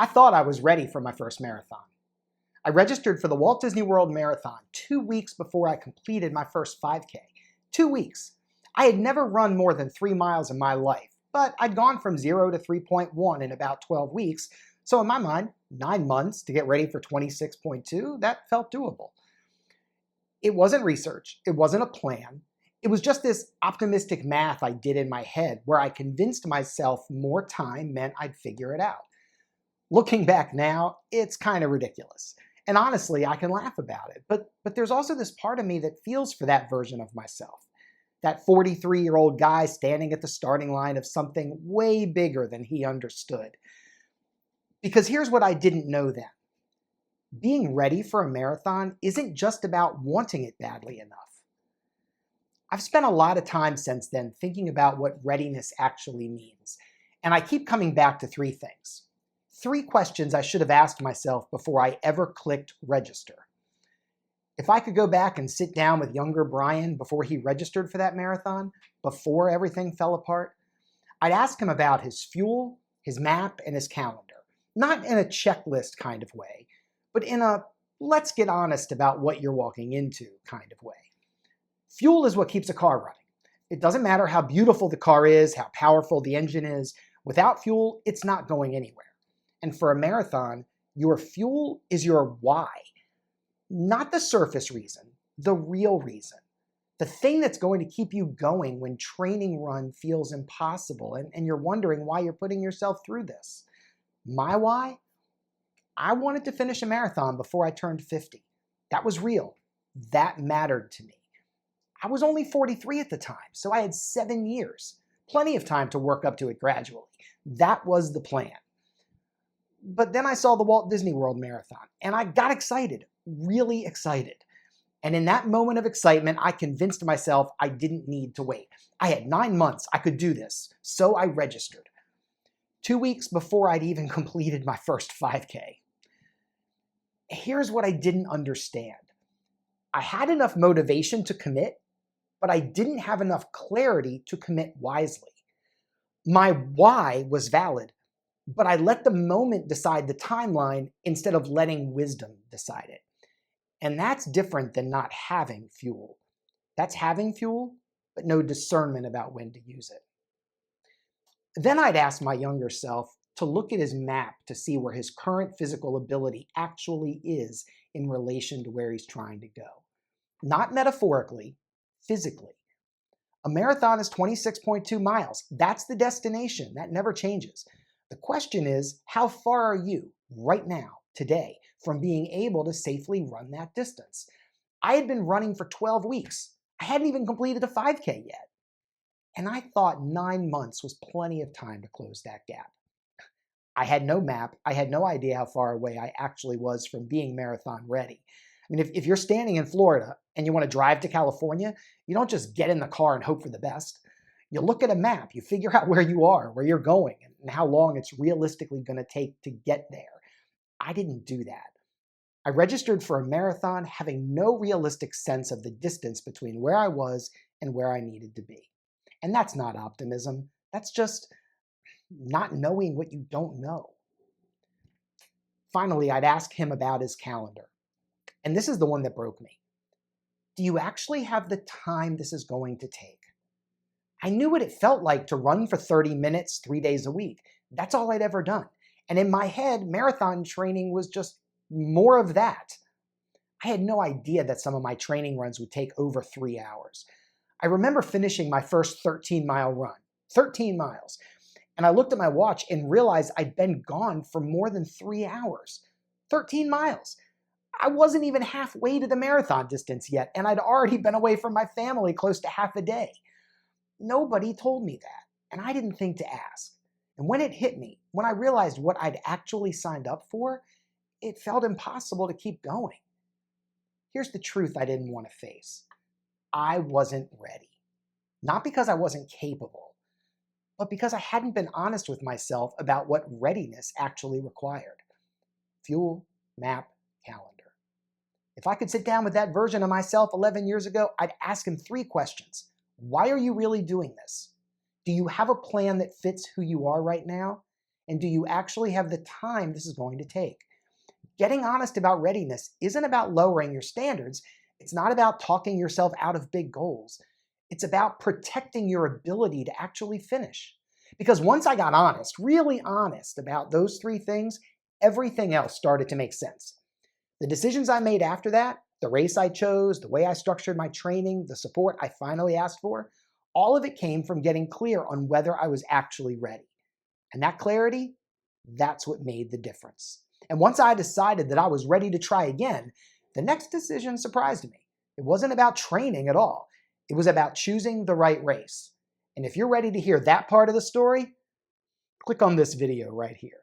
I thought I was ready for my first marathon. I registered for the Walt Disney World Marathon 2 weeks before I completed my first 5K. 2 weeks. I had never run more than 3 miles in my life, but I'd gone from 0 to 3.1 in about 12 weeks, so in my mind, 9 months to get ready for 26.2, that felt doable. It wasn't research, it wasn't a plan, it was just this optimistic math I did in my head where I convinced myself more time meant I'd figure it out. Looking back now, it's kind of ridiculous. And honestly, I can laugh about it. But there's also this part of me that feels for that version of myself. That 43-year-old guy standing at the starting line of something way bigger than he understood. Because here's what I didn't know then. Being ready for a marathon isn't just about wanting it badly enough. I've spent a lot of time since then thinking about what readiness actually means. And I keep coming back to 3 things. 3 questions I should have asked myself before I ever clicked register. If I could go back and sit down with younger Brian before he registered for that marathon, before everything fell apart, I'd ask him about his fuel, his map, and his calendar. Not in a checklist kind of way, but in a let's get honest about what you're walking into kind of way. Fuel is what keeps a car running. It doesn't matter how beautiful the car is, how powerful the engine is. Without fuel, it's not going anywhere. And for a marathon, your fuel is your why. Not the surface reason, the real reason. The thing that's going to keep you going when training run feels impossible and you're wondering why you're putting yourself through this. My why? I wanted to finish a marathon before I turned 50. That was real. That mattered to me. I was only 43 at the time, so I had 7 years. Plenty of time to work up to it gradually. That was the plan. But then I saw the Walt Disney World Marathon, and I got excited, really excited. And in that moment of excitement, I convinced myself I didn't need to wait. I had 9 months, I could do this, so I registered. 2 weeks before I'd even completed my first 5K. Here's what I didn't understand. I had enough motivation to commit, but I didn't have enough clarity to commit wisely. My why was valid, but I let the moment decide the timeline instead of letting wisdom decide it. And that's different than not having fuel. That's having fuel, but no discernment about when to use it. Then I'd ask my younger self to look at his map to see where his current physical ability actually is in relation to where he's trying to go. Not metaphorically, physically. A marathon is 26.2 miles. That's the destination. That never changes. The question is, how far are you right now, today, from being able to safely run that distance? I had been running for 12 weeks. I hadn't even completed a 5K yet. And I thought 9 months was plenty of time to close that gap. I had no map. I had no idea how far away I actually was from being marathon ready. I mean, if you're standing in Florida and you want to drive to California, you don't just get in the car and hope for the best. You look at a map, you figure out where you are, where you're going, and how long it's realistically going to take to get there. I didn't do that. I registered for a marathon having no realistic sense of the distance between where I was and where I needed to be. And that's not optimism. That's just not knowing what you don't know. Finally, I'd ask him about his calendar. And this is the one that broke me. Do you actually have the time this is going to take? I knew what it felt like to run for 30 minutes, 3 days a week. That's all I'd ever done. And in my head, marathon training was just more of that. I had no idea that some of my training runs would take over 3 hours. I remember finishing my first 13-mile run, 13 miles. And I looked at my watch and realized I'd been gone for more than 3 hours. 13 miles. I wasn't even halfway to the marathon distance yet, and I'd already been away from my family close to half a day. Nobody told me that, and I didn't think to ask. And when it hit me, when I realized what I'd actually signed up for, it felt impossible to keep going. Here's the truth I didn't want to face. I wasn't ready. Not because I wasn't capable, but because I hadn't been honest with myself about what readiness actually required. Fuel, map, calendar. If I could sit down with that version of myself 11 years ago, I'd ask him 3 questions. Why are you really doing this? Do you have a plan that fits who you are right now? And do you actually have the time this is going to take? Getting honest about readiness isn't about lowering your standards. It's not about talking yourself out of big goals. It's about protecting your ability to actually finish. Because once I got honest, really honest about those three things, everything else started to make sense. The decisions I made after that, the race I chose, the way I structured my training, the support I finally asked for, all of it came from getting clear on whether I was actually ready. And that clarity, that's what made the difference. And once I decided that I was ready to try again, the next decision surprised me. It wasn't about training at all. It was about choosing the right race. And if you're ready to hear that part of the story, click on this video right here.